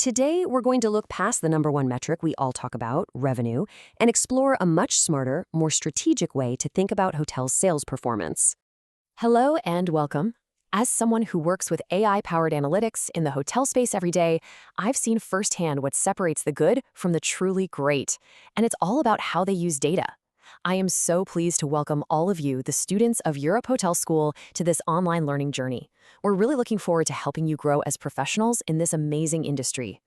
Today, we're going to look past the number one metric we all talk about, revenue, and explore a much smarter, more strategic way to think about hotels' sales performance. Hello and welcome. As someone who works with AI-powered analytics in the hotel space every day, I've seen firsthand what separates the good from the truly great, and it's all about how they use data. I am so pleased to welcome all of you, the students of Europe Hotel School, to this online learning journey. We're really looking forward to helping you grow as professionals in this amazing industry.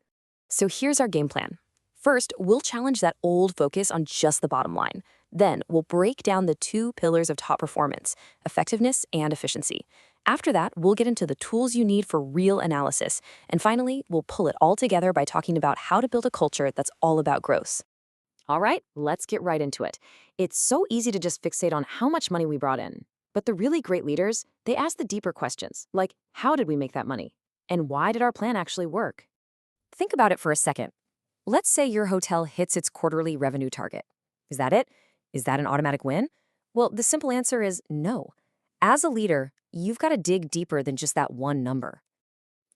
So here's our game plan. First, we'll challenge that old focus on just the bottom line. Then, we'll break down the two pillars of top performance, effectiveness and efficiency. After that, we'll get into the tools you need for real analysis. And finally, we'll pull it all together by talking about how to build a culture that's all about growth. All right, let's get right into it. It's so easy to just fixate on how much money we brought in. But the really great leaders, they ask the deeper questions, like how did we make that money? And why did our plan actually work? Think about it for a second. Let's say your hotel hits its quarterly revenue target. Is that it? Is that an automatic win? Well, the simple answer is no. As a leader, you've got to dig deeper than just that one number.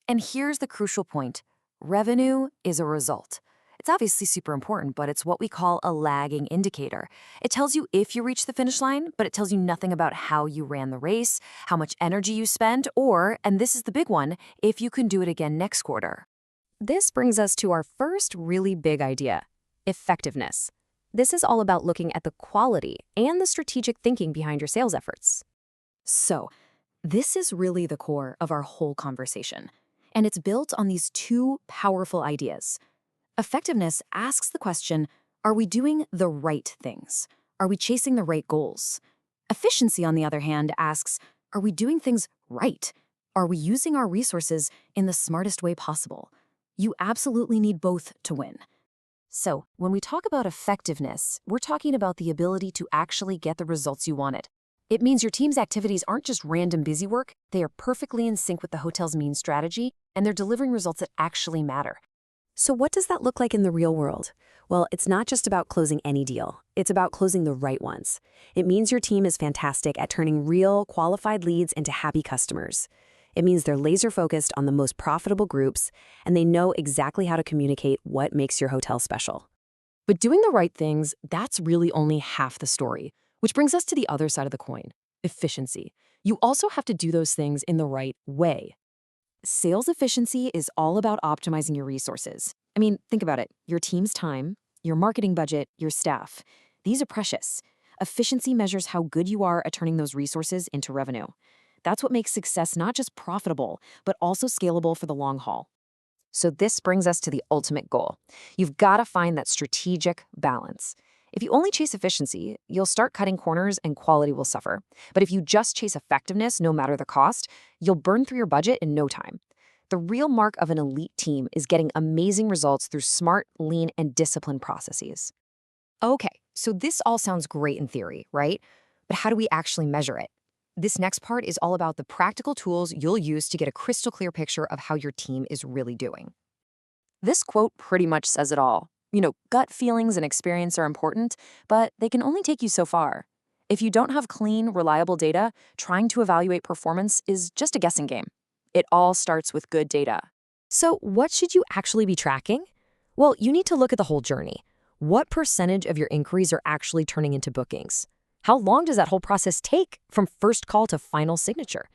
And here's the crucial point. Revenue is a result. It's obviously super important, but it's what we call a lagging indicator. It tells you if you reach the finish line, but it tells you nothing about how you ran the race, how much energy you spent, or, and this is the big one, if you can do it again next quarter. This brings us to our first really big idea, effectiveness. This is all about looking at the quality and the strategic thinking behind your sales efforts. So, this is really the core of our whole conversation, and it's built on these two powerful ideas. Effectiveness asks the question, are we doing the right things? Are we chasing the right goals? Efficiency, on the other hand, asks, are we doing things right? Are we using our resources in the smartest way possible? You absolutely need both to win. So, when we talk about effectiveness, we're talking about the ability to actually get the results you wanted. It means your team's activities aren't just random busy work, they are perfectly in sync with the hotel's main strategy, and they're delivering results that actually matter. So what does that look like in the real world? Well, it's not just about closing any deal. It's about closing the right ones. It means your team is fantastic at turning real, qualified leads into happy customers. It means they're laser-focused on the most profitable groups, and they know exactly how to communicate what makes your hotel special. But doing the right things, that's really only half the story, which brings us to the other side of the coin, efficiency. You also have to do those things in the right way. Sales efficiency is all about optimizing your resources. I mean, think about it. Your team's time, your marketing budget, your staff. These are precious. Efficiency measures how good you are at turning those resources into revenue. That's what makes success not just profitable, but also scalable for the long haul. So this brings us to the ultimate goal. You've got to find that strategic balance. If you only chase efficiency, you'll start cutting corners and quality will suffer. But if you just chase effectiveness, no matter the cost, you'll burn through your budget in no time. The real mark of an elite team is getting amazing results through smart, lean, and disciplined processes. Okay, so this all sounds great in theory, right? But how do we actually measure it? This next part is all about the practical tools you'll use to get a crystal clear picture of how your team is really doing. This quote pretty much says it all. Gut feelings and experience are important, but they can only take you so far. If you don't have clean, reliable data, trying to evaluate performance is just a guessing game. It all starts with good data. So what should you actually be tracking? Well, you need to look at the whole journey. What percentage of your inquiries are actually turning into bookings? How long does that whole process take from first call to final signature?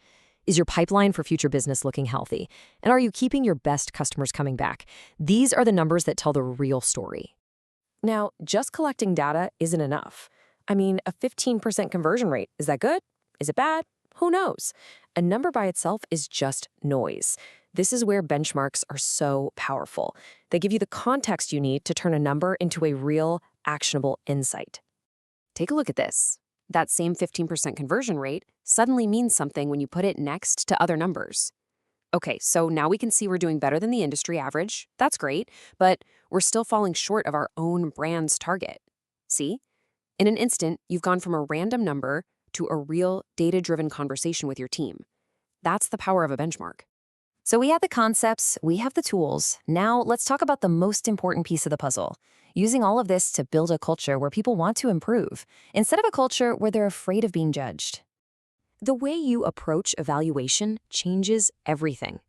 Is your pipeline for future business looking healthy? And are you keeping your best customers coming back? These are the numbers that tell the real story. Now, just collecting data isn't enough. I mean, a 15% conversion rate, is that good? Is it bad? Who knows? A number by itself is just noise. This is where benchmarks are so powerful. They give you the context you need to turn a number into a real, actionable insight. Take a look at this. That same 15% conversion rate suddenly means something when you put it next to other numbers. Okay, so now we can see we're doing better than the industry average. That's great, but we're still falling short of our own brand's target. See? In an instant, you've gone from a random number to a real data-driven conversation with your team. That's the power of a benchmark. So we have the concepts, we have the tools. Now let's talk about the most important piece of the puzzle. Using all of this to build a culture where people want to improve, instead of a culture where they're afraid of being judged. The way you approach evaluation changes everything.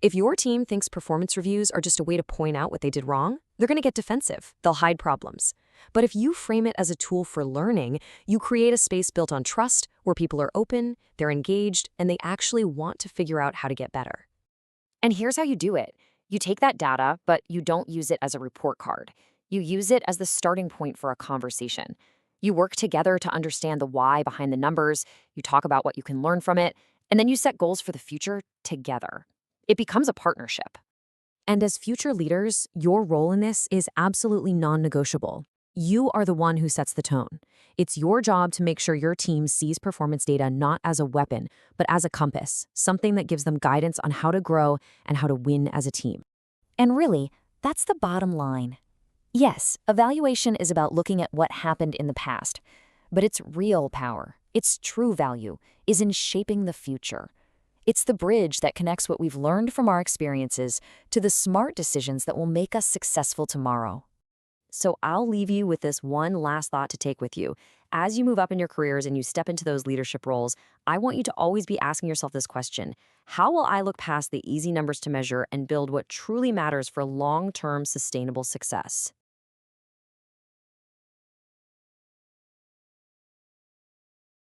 If your team thinks performance reviews are just a way to point out what they did wrong, they're going to get defensive. They'll hide problems. But if you frame it as a tool for learning, you create a space built on trust where people are open, they're engaged, and they actually want to figure out how to get better. And here's how you do it. You take that data, but you don't use it as a report card. You use it as the starting point for a conversation. You work together to understand the why behind the numbers, you talk about what you can learn from it, and then you set goals for the future together. It becomes a partnership. And as future leaders, your role in this is absolutely non-negotiable. You are the one who sets the tone. It's your job to make sure your team sees performance data not as a weapon, but as a compass, something that gives them guidance on how to grow and how to win as a team. And really, that's the bottom line. Yes, evaluation is about looking at what happened in the past, but its real power, its true value, is in shaping the future. It's the bridge that connects what we've learned from our experiences to the smart decisions that will make us successful tomorrow. So I'll leave you with this one last thought to take with you. As you move up in your careers and you step into those leadership roles, I want you to always be asking yourself this question: how will I look past the easy numbers to measure and build what truly matters for long-term sustainable success?